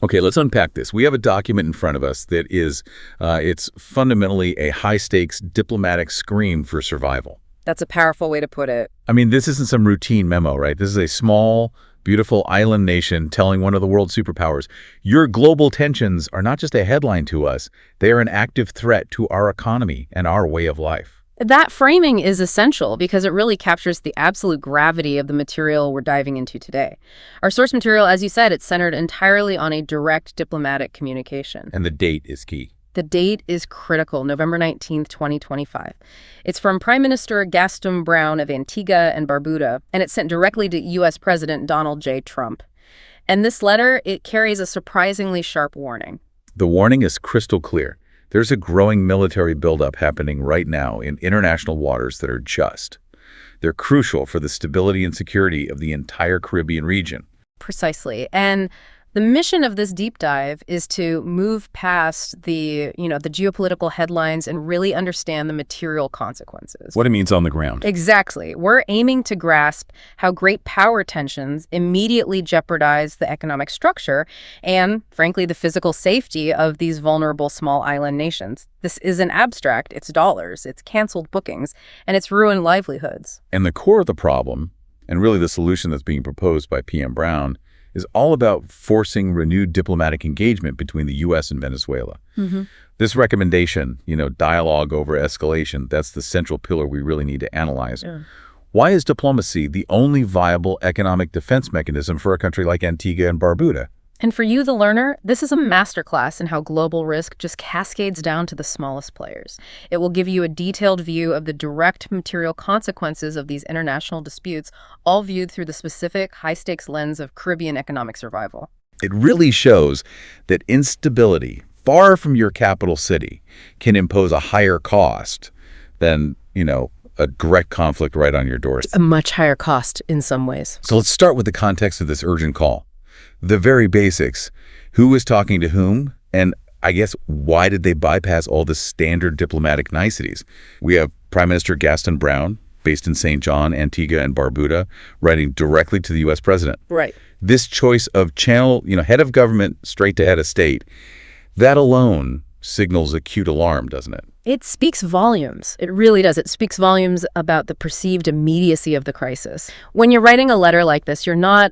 Okay, let's unpack this. We have a document in front of us that is, it's fundamentally a high-stakes diplomatic scream for survival. That's a powerful way to put it. I mean, this isn't some routine memo, right? This is a small, beautiful island nation telling one of the world's superpowers, your global tensions are not just a headline to us, they are an active threat to our economy and our way of life. That framing is essential because it really captures the absolute gravity of the material we're diving into today. Our source material, as you said, it's centered entirely on a direct diplomatic communication. And the date is key. The date is critical, November 19th, 2025. It's from Prime Minister Gaston Browne of Antigua and Barbuda, and it's sent directly to U.S. President Donald J. Trump. And this letter, it carries a surprisingly sharp warning. The warning is crystal clear. There's a growing military buildup happening right now in international waters that are just. They're crucial for the stability and security of the entire Caribbean region. Precisely. And the mission of this deep dive is to move past the geopolitical headlines and really understand the material consequences. What it means on the ground. Exactly. We're aiming to grasp how great power tensions immediately jeopardize the economic structure and, frankly, the physical safety of these vulnerable small island nations. This isn't abstract. It's dollars, it's canceled bookings, and it's ruined livelihoods. And the core of the problem, and really the solution that's being proposed by PM Browne, is all about forcing renewed diplomatic engagement between the U.S. and Venezuela. This recommendation, dialogue over escalation, that's the central pillar we really need to analyze. Yeah. Why is diplomacy the only viable economic defense mechanism for a country like Antigua and Barbuda? And for you, the learner, this is a masterclass in how global risk just cascades down to the smallest players. It will give you a detailed view of the direct material consequences of these international disputes, all viewed through the specific high-stakes lens of Caribbean economic survival. It really shows that instability, far from your capital city, can impose a higher cost than, a direct conflict right on your doorstep. A much higher cost in some ways. So let's start with the context of this urgent call. The very basics. Who was talking to whom? And I guess, why did they bypass all the standard diplomatic niceties? We have Prime Minister Gaston Browne, based in St. John, Antigua, and Barbuda, writing directly to the U.S. president. Right. This choice of channel, head of government straight to head of state, that alone signals acute alarm, doesn't it? It speaks volumes. It really does. It speaks volumes about the perceived immediacy of the crisis. When you're writing a letter like this, you're not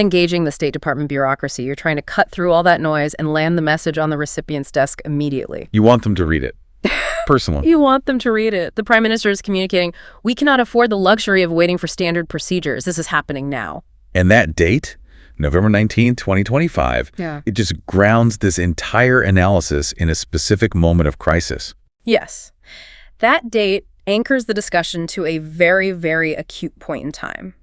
engaging the State Department bureaucracy. You're trying to cut through all that noise and land the message on the recipient's desk immediately. You want them to read it. Personally. You want them to read it. The Prime Minister is communicating, we cannot afford the luxury of waiting for standard procedures. This is happening now. And that date, November 19, 2025, It just grounds this entire analysis in a specific moment of crisis. Yes. That date anchors the discussion to a very, very acute point in time.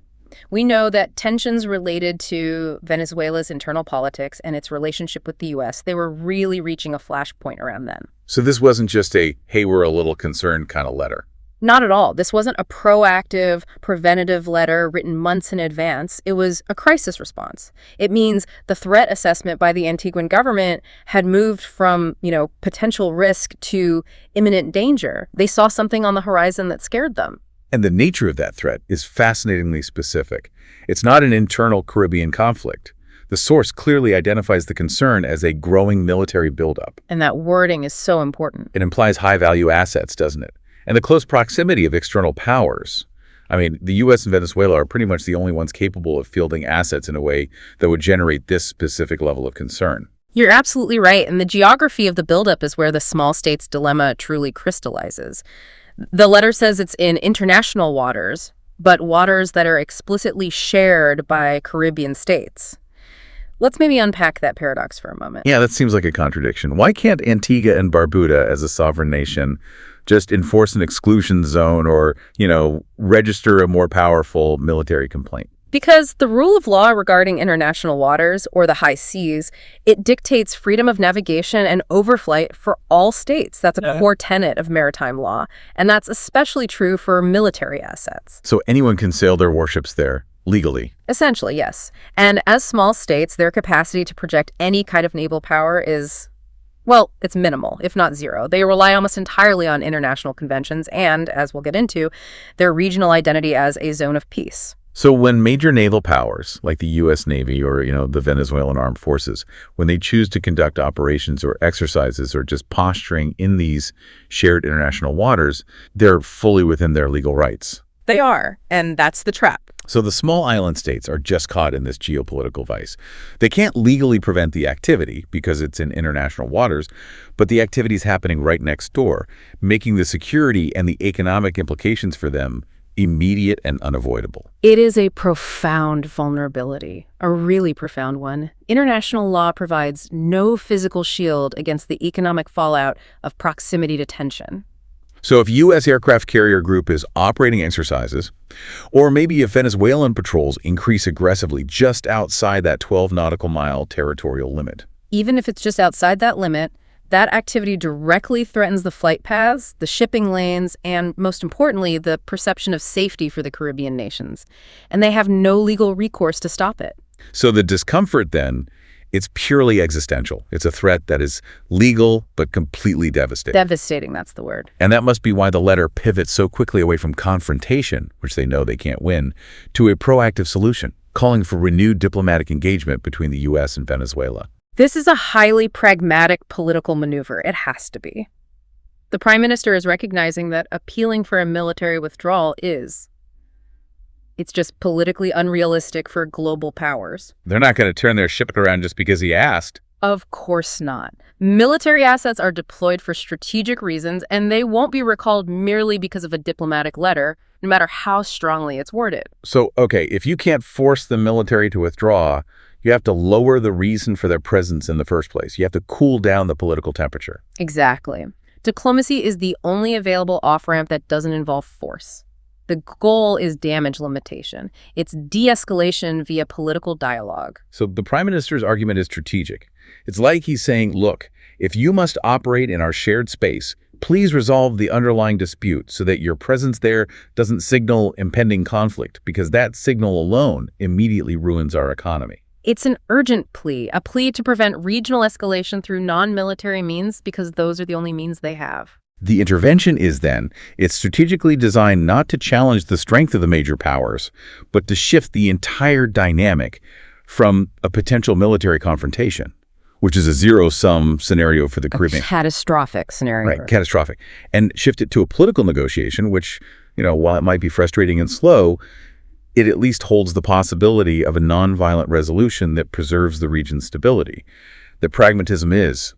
We know that tensions related to Venezuela's internal politics and its relationship with the U.S., they were really reaching a flashpoint around then. So this wasn't just a, hey, we're a little concerned kind of letter. Not at all. This wasn't a proactive, preventative letter written months in advance. It was a crisis response. It means the threat assessment by the Antiguan government had moved from, potential risk to imminent danger. They saw something on the horizon that scared them. And the nature of that threat is fascinatingly specific. It's not an internal Caribbean conflict. The source clearly identifies the concern as a growing military buildup. And that wording is so important. It implies high-value assets, doesn't it? And the close proximity of external powers. I mean, the U.S. and Venezuela are pretty much the only ones capable of fielding assets in a way that would generate this specific level of concern. You're absolutely right. And the geography of the buildup is where the small state's dilemma truly crystallizes. The letter says it's in international waters, but waters that are explicitly shared by Caribbean states. Let's maybe unpack that paradox for a moment. Yeah, that seems like a contradiction. Why can't Antigua and Barbuda, as a sovereign nation, just enforce an exclusion zone or, register a more powerful military complaint? Because the rule of law regarding international waters, or the high seas, it dictates freedom of navigation and overflight for all states. That's a core tenet of maritime law, and that's especially true for military assets. So anyone can sail their warships there, legally? Essentially, yes. And as small states, their capacity to project any kind of naval power is, well, it's minimal, if not zero. They rely almost entirely on international conventions and, as we'll get into, their regional identity as a zone of peace. So when major naval powers, like the U.S. Navy or, the Venezuelan Armed Forces, when they choose to conduct operations or exercises or just posturing in these shared international waters, they're fully within their legal rights. They are, and that's the trap. So the small island states are just caught in this geopolitical vice. They can't legally prevent the activity because it's in international waters, but the activity is happening right next door, making the security and the economic implications for them immediate and unavoidable. It is a profound vulnerability, a really profound one. International law provides no physical shield against the economic fallout of proximity to tension. So if U.S. aircraft carrier group is operating exercises, or maybe if Venezuelan patrols increase aggressively just outside that 12 nautical mile territorial limit. Even if it's just outside that limit, that activity directly threatens the flight paths, the shipping lanes, and, most importantly, the perception of safety for the Caribbean nations. And they have no legal recourse to stop it. So the discomfort, then, it's purely existential. It's a threat that is legal but completely devastating. Devastating, that's the word. And that must be why the letter pivots so quickly away from confrontation, which they know they can't win, to a proactive solution, calling for renewed diplomatic engagement between the U.S. and Venezuela. This is a highly pragmatic political maneuver. It has to be. The Prime Minister is recognizing that appealing for a military withdrawal it's just politically unrealistic for global powers. They're not going to turn their ship around just because he asked. Of course not. Military assets are deployed for strategic reasons, and they won't be recalled merely because of a diplomatic letter, no matter how strongly it's worded. So, okay, if you can't force the military to withdraw, you have to lower the reason for their presence in the first place. You have to cool down the political temperature. Exactly. Diplomacy is the only available off-ramp that doesn't involve force. The goal is damage limitation. It's de-escalation via political dialogue. So the Prime Minister's argument is strategic. It's like he's saying, look, if you must operate in our shared space, please resolve the underlying dispute so that your presence there doesn't signal impending conflict, because that signal alone immediately ruins our economy. It's an urgent plea, a plea to prevent regional escalation through non-military means because those are the only means they have. The intervention is then, it's strategically designed not to challenge the strength of the major powers, but to shift the entire dynamic from a potential military confrontation, which is a zero-sum scenario for the Caribbean. A catastrophic scenario. Right, catastrophic. And shift it to a political negotiation, which, while it might be frustrating and slow, it at least holds the possibility of a nonviolent resolution that preserves the region's stability. The pragmatism it's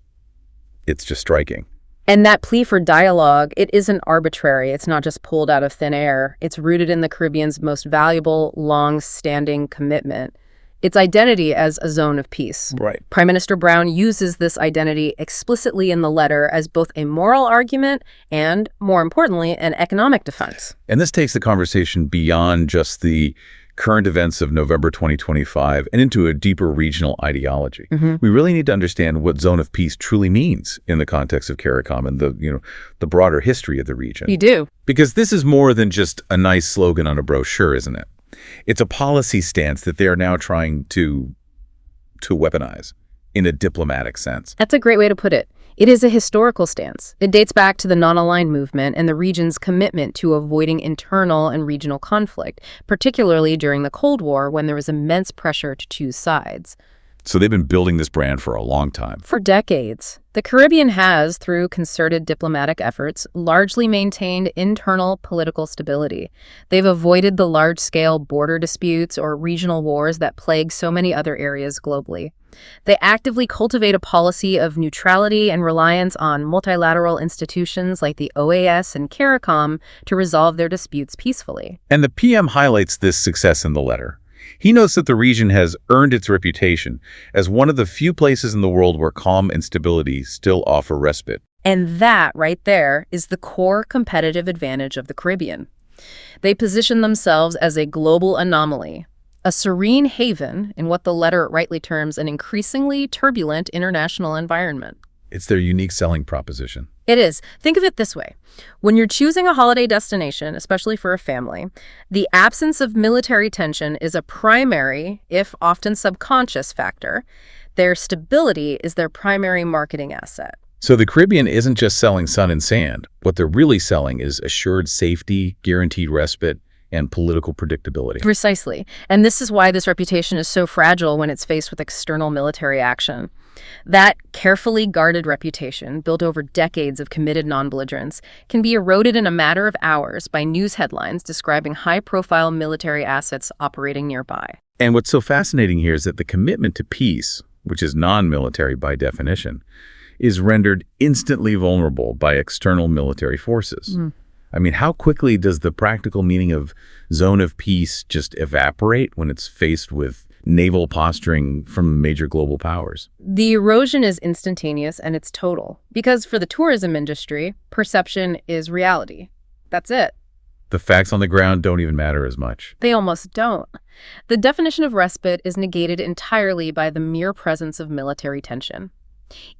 just striking. And that plea for dialogue, it isn't arbitrary. It's not just pulled out of thin air. It's rooted in the Caribbean's most valuable, long-standing commitment, its identity as a zone of peace. Right. Prime Minister Browne uses this identity explicitly in the letter as both a moral argument and, more importantly, an economic defense. And this takes the conversation beyond just the current events of November 2025 and into a deeper regional ideology. We really need to understand what zone of peace truly means in the context of CARICOM and the broader history of the region. You do. Because this is more than just a nice slogan on a brochure, isn't it? It's a policy stance that they are now trying to weaponize in a diplomatic sense. That's a great way to put it. It is a historical stance. It dates back to the non-aligned movement and the region's commitment to avoiding internal and regional conflict, particularly during the Cold War when there was immense pressure to choose sides. So they've been building this brand for a long time. For decades. The Caribbean has, through concerted diplomatic efforts, largely maintained internal political stability. They've avoided the large-scale border disputes or regional wars that plague so many other areas globally. They actively cultivate a policy of neutrality and reliance on multilateral institutions like the OAS and CARICOM to resolve their disputes peacefully. And the PM highlights this success in the letter. He notes that the region has earned its reputation as one of the few places in the world where calm and stability still offer respite. And that, right there, is the core competitive advantage of the Caribbean. They position themselves as a global anomaly, a serene haven in what the letter rightly terms an increasingly turbulent international environment. It's their unique selling proposition. It is. Think of it this way. When you're choosing a holiday destination, especially for a family, the absence of military tension is a primary, if often subconscious, factor. Their stability is their primary marketing asset. So the Caribbean isn't just selling sun and sand. What they're really selling is assured safety, guaranteed respite, and political predictability. Precisely. And this is why this reputation is so fragile when it's faced with external military action. That carefully guarded reputation, built over decades of committed non-belligerence, can be eroded in a matter of hours by news headlines describing high-profile military assets operating nearby. And what's so fascinating here is that the commitment to peace, which is non-military by definition, is rendered instantly vulnerable by external military forces. I mean, how quickly does the practical meaning of zone of peace just evaporate when it's faced with naval posturing from major global powers? The erosion is instantaneous and it's total. Because for the tourism industry, perception is reality. That's it. The facts on the ground don't even matter as much. They almost don't. The definition of respite is negated entirely by the mere presence of military tension.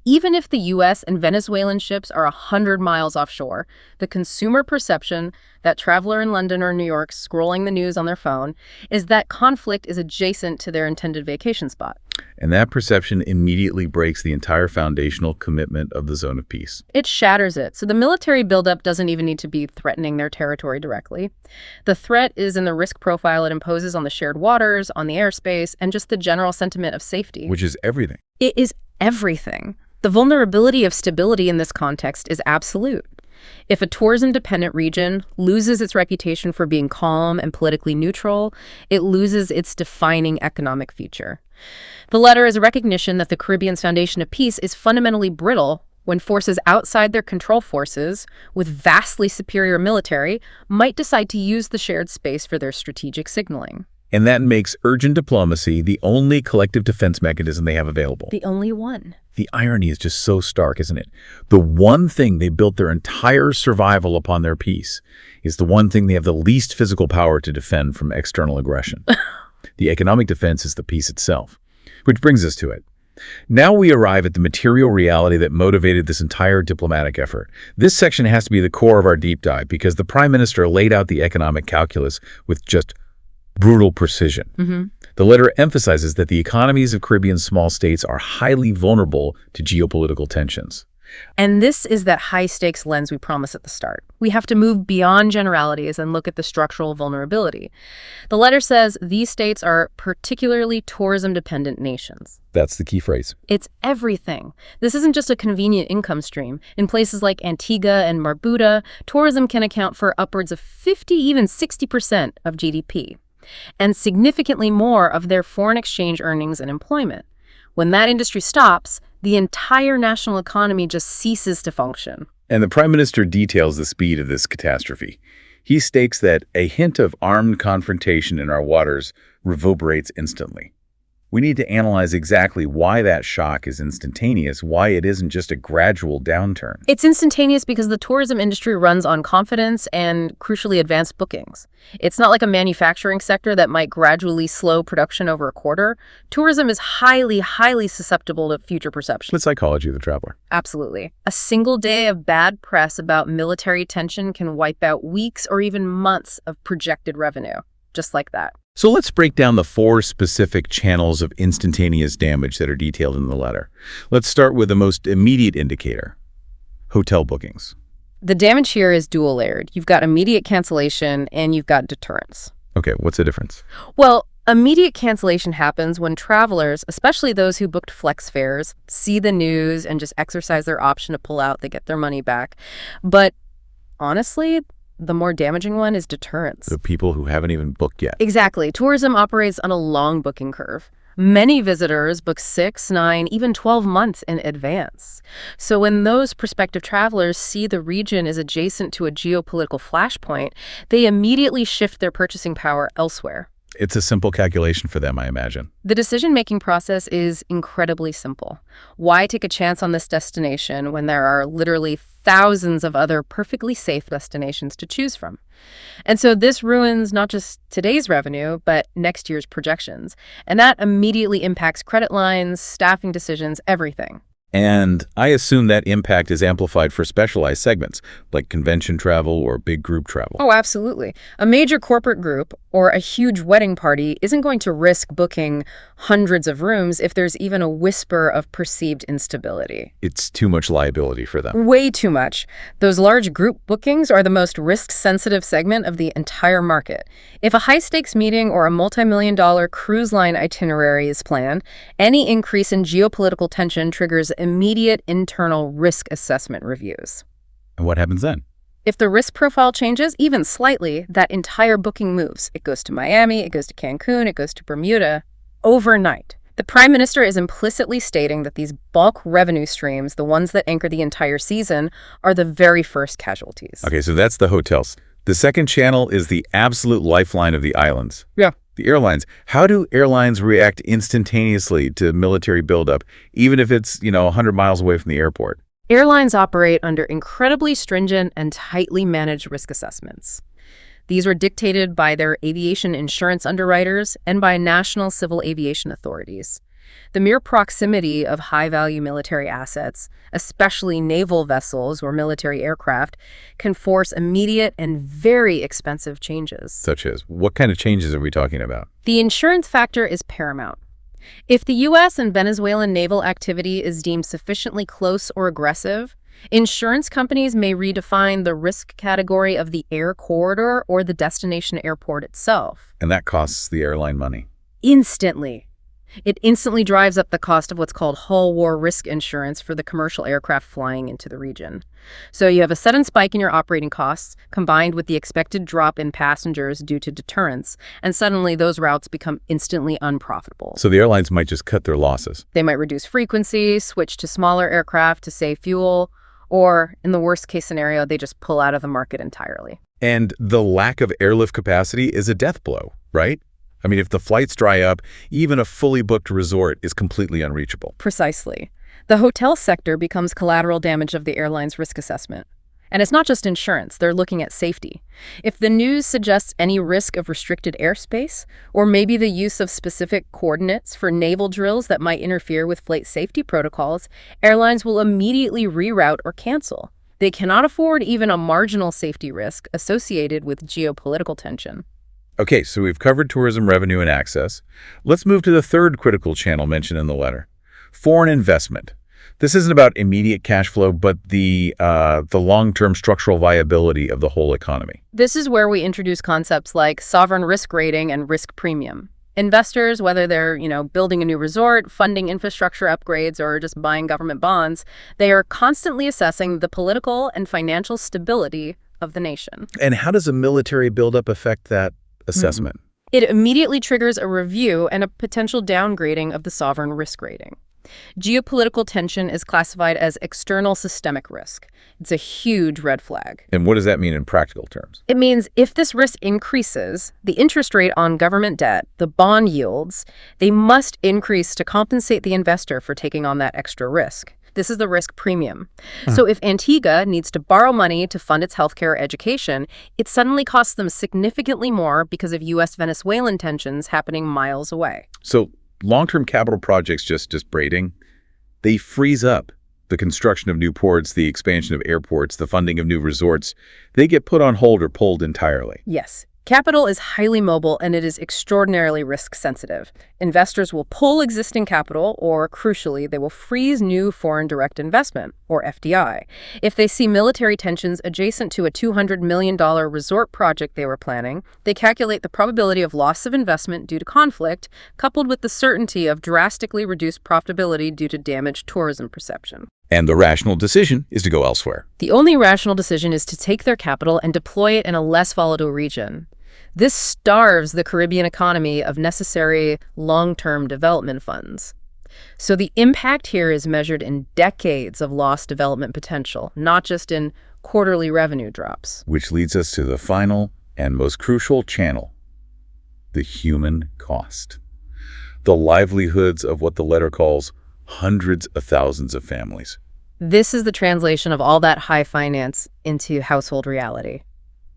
Even if the U.S. and Venezuelan ships are 100 miles offshore, the consumer perception, that traveler in London or New York scrolling the news on their phone, is that conflict is adjacent to their intended vacation spot. And that perception immediately breaks the entire foundational commitment of the zone of peace. It shatters it. So the military buildup doesn't even need to be threatening their territory directly. The threat is in the risk profile it imposes on the shared waters, on the airspace, and just the general sentiment of safety. Which is everything. It is everything. The vulnerability of stability in this context is absolute. If a tourism-dependent region loses its reputation for being calm and politically neutral, it loses its defining economic feature. The letter is a recognition that the Caribbean's foundation of peace is fundamentally brittle when forces outside their control forces, with vastly superior military, might decide to use the shared space for their strategic signaling. And that makes urgent diplomacy the only collective defense mechanism they have available. The only one. The irony is just so stark, isn't it? The one thing they built their entire survival upon their peace is the one thing they have the least physical power to defend from external aggression. The economic defense is the peace itself. Which brings us to it. Now we arrive at the material reality that motivated this entire diplomatic effort. This section has to be the core of our deep dive because the Prime Minister laid out the economic calculus with just brutal precision. The letter emphasizes that the economies of Caribbean small states are highly vulnerable to geopolitical tensions. And this is that high-stakes lens we promised at the start. We have to move beyond generalities and look at the structural vulnerability. The letter says these states are particularly tourism-dependent nations. That's the key phrase. It's everything. This isn't just a convenient income stream. In places like Antigua and Barbuda, tourism can account for upwards of 50, even 60% of GDP, and significantly more of their foreign exchange earnings and employment. When that industry stops, the entire national economy just ceases to function. And the Prime Minister details the speed of this catastrophe. He states that a hint of armed confrontation in our waters reverberates instantly. We need to analyze exactly why that shock is instantaneous, why it isn't just a gradual downturn. It's instantaneous because the tourism industry runs on confidence and, crucially, advanced bookings. It's not like a manufacturing sector that might gradually slow production over a quarter. Tourism is highly, highly susceptible to future perception. The psychology of the traveler. Absolutely. A single day of bad press about military tension can wipe out weeks or even months of projected revenue, just like that. So let's break down the 4 specific channels of instantaneous damage that are detailed in the letter. Let's start with the most immediate indicator, hotel bookings. The damage here is dual-layered. You've got immediate cancellation and you've got deterrence. Okay, what's the difference? Well, immediate cancellation happens when travelers, especially those who booked flex fares, see the news and just exercise their option to pull out. They get their money back. But honestly, the more damaging one is deterrence. The people who haven't even booked yet. Exactly. Tourism operates on a long booking curve. Many visitors book 6, 9, even 12 months in advance. So when those prospective travelers see the region is adjacent to a geopolitical flashpoint, they immediately shift their purchasing power elsewhere. It's a simple calculation for them, I imagine. The decision-making process is incredibly simple. Why take a chance on this destination when there are literally thousands of other perfectly safe destinations to choose from? And so this ruins not just today's revenue, but next year's projections. And that immediately impacts credit lines, staffing decisions, everything. And I assume that impact is amplified for specialized segments, like convention travel or big group travel. Oh, absolutely. A major corporate group or a huge wedding party isn't going to risk booking hundreds of rooms if there's even a whisper of perceived instability. It's too much liability for them. Way too much. Those large group bookings are the most risk-sensitive segment of the entire market. If a high-stakes meeting or a multi-million-dollar cruise line itinerary is planned, any increase in geopolitical tension triggers immediate internal risk assessment reviews. And what happens then? If the risk profile changes even slightly, that entire booking moves. It goes to Miami, it goes to Cancun, it goes to Bermuda overnight. The Prime Minister is implicitly stating that these bulk revenue streams, the ones that anchor the entire season, are the very first casualties. Okay, so that's the hotels. The second channel is the absolute lifeline of the islands. Yeah. The airlines. How do airlines react instantaneously to military buildup, even if it's, 100 miles away from the airport? Airlines operate under incredibly stringent and tightly managed risk assessments. These were dictated by their aviation insurance underwriters and by national civil aviation authorities. The mere proximity of high-value military assets, especially naval vessels or military aircraft, can force immediate and very expensive changes. Such as, what kind of changes are we talking about? The insurance factor is paramount. If the U.S. and Venezuelan naval activity is deemed sufficiently close or aggressive, insurance companies may redefine the risk category of the air corridor or the destination airport itself. And that costs the airline money. Instantly. It instantly drives up the cost of what's called hull war risk insurance for the commercial aircraft flying into the region. So you have a sudden spike in your operating costs combined with the expected drop in passengers due to deterrence, and suddenly those routes become instantly unprofitable. So the airlines might just cut their losses. They might reduce frequency, switch to smaller aircraft to save fuel, or in the worst case scenario, they just pull out of the market entirely. And the lack of airlift capacity is a death blow, right? I mean, if the flights dry up, even a fully booked resort is completely unreachable. Precisely. The hotel sector becomes collateral damage of the airline's risk assessment. And it's not just insurance, they're looking at safety. If the news suggests any risk of restricted airspace, or maybe the use of specific coordinates for naval drills that might interfere with flight safety protocols, airlines will immediately reroute or cancel. They cannot afford even a marginal safety risk associated with geopolitical tension. Okay, so we've covered tourism revenue and access. Let's move to the third critical channel mentioned in the letter, foreign investment. This isn't about immediate cash flow, but the long-term structural viability of the whole economy. This is where we introduce concepts like sovereign risk rating and risk premium. Investors, whether they're, building a new resort, funding infrastructure upgrades, or just buying government bonds, they are constantly assessing the political and financial stability of the nation. And how does a military buildup affect that assessment? It immediately triggers a review and a potential downgrading of the sovereign risk rating. Geopolitical tension is classified as external systemic risk. It's a huge red flag. And what does that mean in practical terms? It means if this risk increases, the interest rate on government debt, the bond yields, they must increase to compensate the investor for taking on that extra risk. This is the risk premium. So if Antigua needs to borrow money to fund its healthcare or education, it suddenly costs them significantly more because of U.S.-Venezuelan tensions happening miles away. So long-term capital projects just braiding, they freeze up. The construction of new ports, the expansion of airports, the funding of new resorts, they get put on hold or pulled entirely. Yes. Capital is highly mobile and it is extraordinarily risk-sensitive. Investors will pull existing capital or, crucially, they will freeze new foreign direct investment, or FDI. If they see military tensions adjacent to a $200 million resort project they were planning, they calculate the probability of loss of investment due to conflict, coupled with the certainty of drastically reduced profitability due to damaged tourism perception. And the rational decision is to go elsewhere. The only rational decision is to take their capital and deploy it in a less volatile region. This starves the Caribbean economy of necessary long-term development funds. So the impact here is measured in decades of lost development potential, not just in quarterly revenue drops. Which leads us to the final and most crucial channel, the human cost. The livelihoods of what the letter calls hundreds of thousands of families. This is the translation of all that high finance into household reality.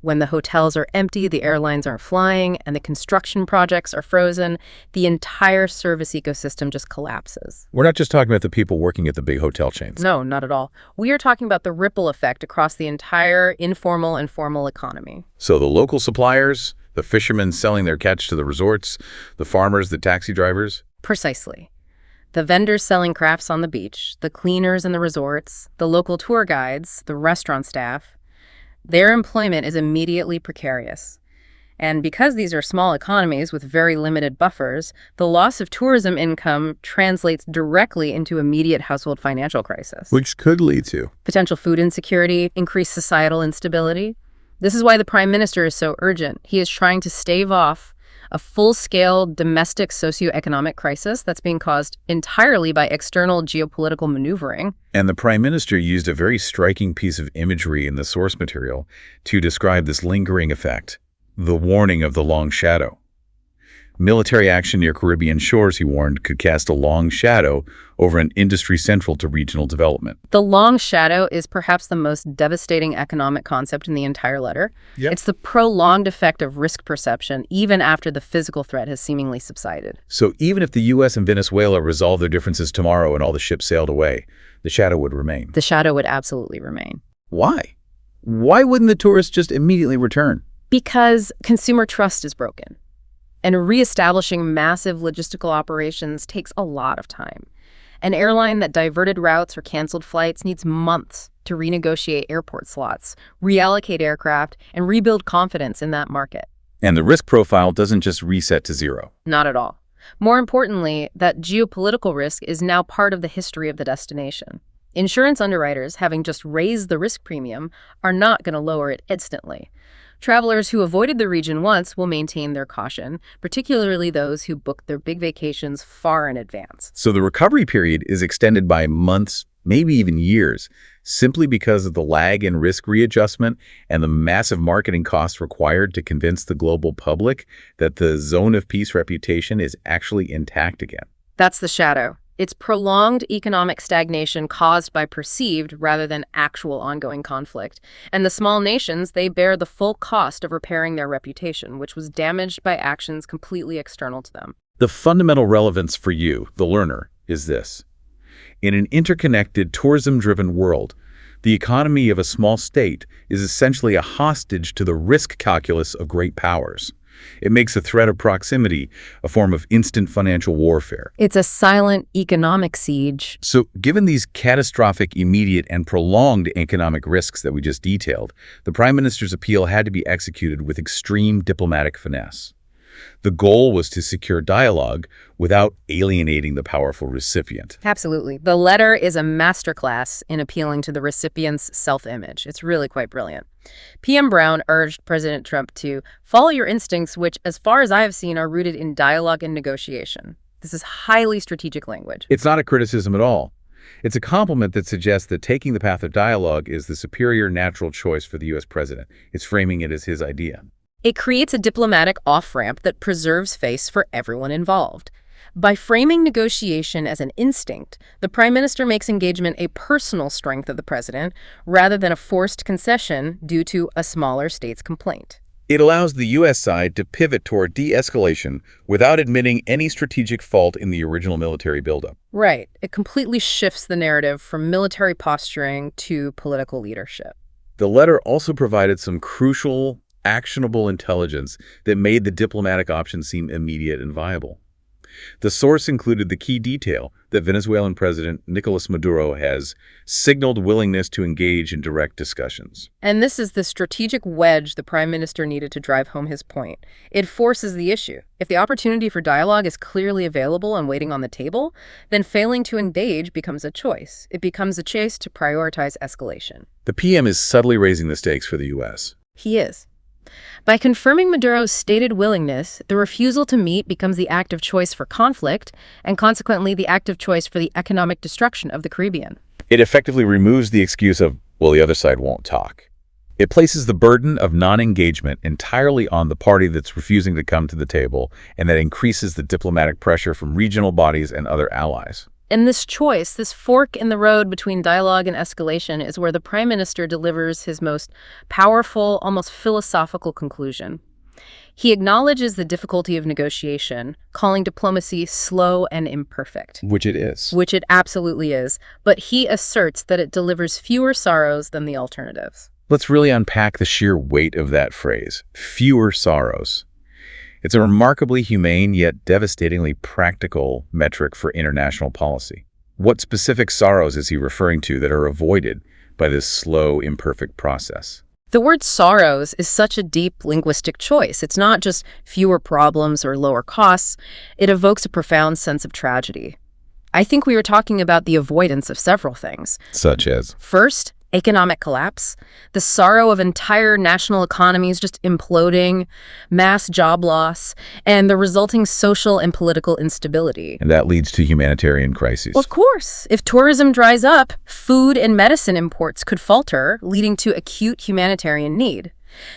When the hotels are empty, the airlines aren't flying, and the construction projects are frozen, the entire service ecosystem just collapses. We're not just talking about the people working at the big hotel chains. No, not at all. We are talking about the ripple effect across the entire informal and formal economy. So the local suppliers, the fishermen selling their catch to the resorts, the farmers, the taxi drivers? Precisely. The vendors selling crafts on the beach, the cleaners in the resorts, the local tour guides, the restaurant staff, their employment is immediately precarious. And because these are small economies with very limited buffers, the loss of tourism income translates directly into immediate household financial crisis. Which could lead to potential food insecurity, increased societal instability. This is why the Prime Minister is so urgent. He is trying to stave off a full-scale domestic socioeconomic crisis that's being caused entirely by external geopolitical maneuvering. And the Prime Minister used a very striking piece of imagery in the source material to describe this lingering effect, the warning of the long shadow. Military action near Caribbean shores, he warned, could cast a long shadow over an industry central to regional development. The long shadow is perhaps the most devastating economic concept in the entire letter. Yep. It's the prolonged effect of risk perception, even after the physical threat has seemingly subsided. So even if the U.S. and Venezuela resolved their differences tomorrow and all the ships sailed away, the shadow would remain. The shadow would absolutely remain. Why? Why wouldn't the tourists just immediately return? Because consumer trust is broken. And reestablishing massive logistical operations takes a lot of time. An airline that diverted routes or canceled flights needs months to renegotiate airport slots, reallocate aircraft, and rebuild confidence in that market. And the risk profile doesn't just reset to zero. Not at all. More importantly, that geopolitical risk is now part of the history of the destination. Insurance underwriters, having just raised the risk premium, are not going to lower it instantly. Travelers who avoided the region once will maintain their caution, particularly those who booked their big vacations far in advance. So the recovery period is extended by months, maybe even years, simply because of the lag in risk readjustment and the massive marketing costs required to convince the global public that the zone of peace reputation is actually intact again. That's the shadow. It's prolonged economic stagnation caused by perceived rather than actual ongoing conflict. And the small nations, they bear the full cost of repairing their reputation, which was damaged by actions completely external to them. The fundamental relevance for you, the learner, is this. In an interconnected, tourism-driven world, the economy of a small state is essentially a hostage to the risk calculus of great powers. It makes the threat of proximity a form of instant financial warfare. It's a silent economic siege. So, given these catastrophic, immediate, and prolonged economic risks that we just detailed, the Prime Minister's appeal had to be executed with extreme diplomatic finesse. The goal was to secure dialogue without alienating the powerful recipient. Absolutely. The letter is a masterclass in appealing to the recipient's self-image. It's really quite brilliant. PM Browne urged President Trump to follow your instincts, which, as far as I have seen, are rooted in dialogue and negotiation. This is highly strategic language. It's not a criticism at all. It's a compliment that suggests that taking the path of dialogue is the superior natural choice for the U.S. president. It's framing it as his idea. It creates a diplomatic off-ramp that preserves face for everyone involved. By framing negotiation as an instinct, the Prime Minister makes engagement a personal strength of the president rather than a forced concession due to a smaller state's complaint. It allows the U.S. side to pivot toward de-escalation without admitting any strategic fault in the original military buildup. Right. It completely shifts the narrative from military posturing to political leadership. The letter also provided some crucial, actionable intelligence that made the diplomatic option seem immediate and viable. The source included the key detail that Venezuelan President Nicolás Maduro has signaled willingness to engage in direct discussions. And this is the strategic wedge the Prime Minister needed to drive home his point. It forces the issue. If the opportunity for dialogue is clearly available and waiting on the table, then failing to engage becomes a choice. It becomes a chase to prioritize escalation. The PM is subtly raising the stakes for the U.S. He is. By confirming Maduro's stated willingness, the refusal to meet becomes the act of choice for conflict, and consequently the act of choice for the economic destruction of the Caribbean. It effectively removes the excuse of, well, the other side won't talk. It places the burden of non-engagement entirely on the party that's refusing to come to the table, and that increases the diplomatic pressure from regional bodies and other allies. And this choice, this fork in the road between dialogue and escalation, is where the Prime Minister delivers his most powerful, almost philosophical conclusion. He acknowledges the difficulty of negotiation, calling diplomacy slow and imperfect. Which it is. Which it absolutely is. But he asserts that it delivers fewer sorrows than the alternatives. Let's really unpack the sheer weight of that phrase, fewer sorrows. It's a remarkably humane yet devastatingly practical metric for international policy. What specific sorrows is he referring to that are avoided by this slow, imperfect process? The word sorrows is such a deep linguistic choice. It's not just fewer problems or lower costs. It evokes a profound sense of tragedy. I think we were talking about the avoidance of several things. Such as? First, economic collapse, the sorrow of entire national economies just imploding, mass job loss, and the resulting social and political instability. And that leads to humanitarian crises. Well, of course. If tourism dries up, food and medicine imports could falter, leading to acute humanitarian need.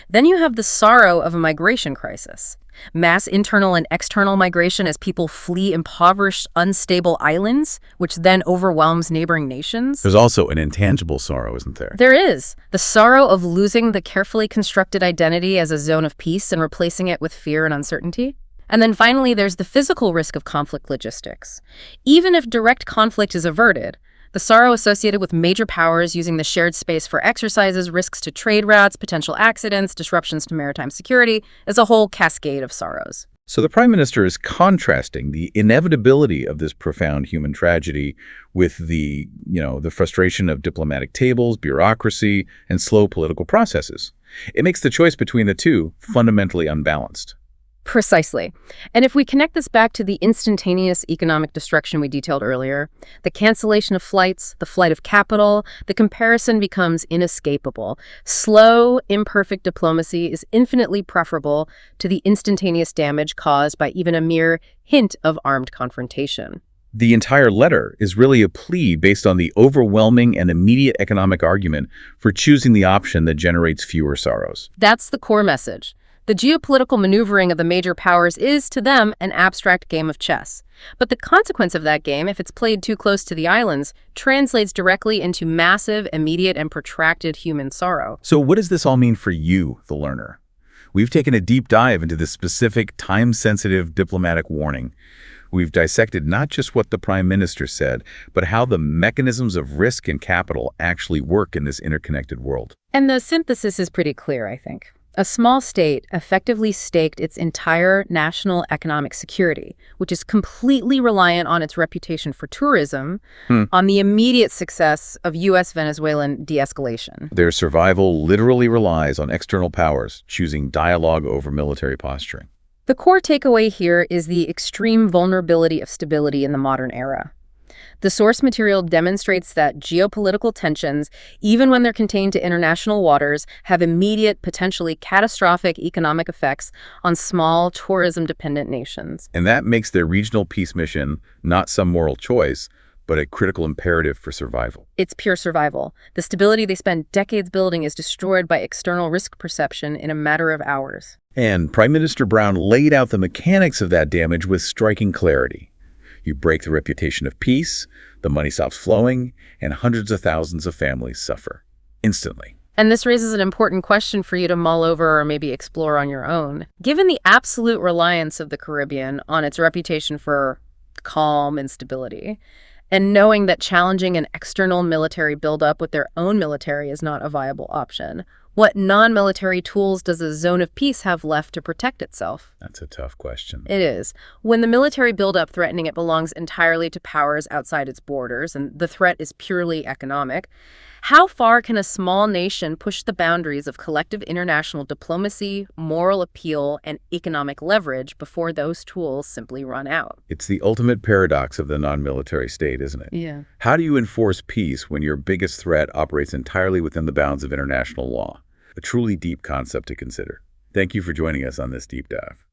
Then you have the sorrow of a migration crisis. Mass internal and external migration as people flee impoverished, unstable islands, which then overwhelms neighboring nations. There's also an intangible sorrow, isn't there? There is. The sorrow of losing the carefully constructed identity as a zone of peace and replacing it with fear and uncertainty. And then finally, there's the physical risk of conflict logistics. Even if direct conflict is averted, the sorrow associated with major powers using the shared space for exercises, risks to trade routes, potential accidents, disruptions to maritime security, is a whole cascade of sorrows. So the Prime Minister is contrasting the inevitability of this profound human tragedy with the frustration of diplomatic tables, bureaucracy, and slow political processes. It makes the choice between the two fundamentally unbalanced. Precisely. And if we connect this back to the instantaneous economic destruction we detailed earlier, the cancellation of flights, the flight of capital, the comparison becomes inescapable. Slow, imperfect diplomacy is infinitely preferable to the instantaneous damage caused by even a mere hint of armed confrontation. The entire letter is really a plea based on the overwhelming and immediate economic argument for choosing the option that generates fewer sorrows. That's the core message. The geopolitical maneuvering of the major powers is, to them, an abstract game of chess. But the consequence of that game, if it's played too close to the islands, translates directly into massive, immediate, and protracted human sorrow. So what does this all mean for you, the learner? We've taken a deep dive into this specific, time-sensitive diplomatic warning. We've dissected not just what the Prime Minister said, but how the mechanisms of risk and capital actually work in this interconnected world. And the synthesis is pretty clear, I think. A small state effectively staked its entire national economic security, which is completely reliant on its reputation for tourism, on the immediate success of U.S. Venezuelan de-escalation. Their survival literally relies on external powers choosing dialogue over military posturing. The core takeaway here is the extreme vulnerability of stability in the modern era. The source material demonstrates that geopolitical tensions, even when they're contained to international waters, have immediate, potentially catastrophic economic effects on small, tourism-dependent nations. And that makes their regional peace mission not some moral choice, but a critical imperative for survival. It's pure survival. The stability they spend decades building is destroyed by external risk perception in a matter of hours. And Prime Minister Browne laid out the mechanics of that damage with striking clarity. You break the reputation of peace, the money stops flowing, and hundreds of thousands of families suffer instantly. And this raises an important question for you to mull over or maybe explore on your own. Given the absolute reliance of the Caribbean on its reputation for calm and stability, and knowing that challenging an external military buildup with their own military is not a viable option, what non-military tools does a zone of peace have left to protect itself? That's a tough question. It is. When the military buildup threatening it belongs entirely to powers outside its borders, and the threat is purely economic, how far can a small nation push the boundaries of collective international diplomacy, moral appeal, and economic leverage before those tools simply run out? It's the ultimate paradox of the non-military state, isn't it? Yeah. How do you enforce peace when your biggest threat operates entirely within the bounds of international law? A truly deep concept to consider. Thank you for joining us on this deep dive.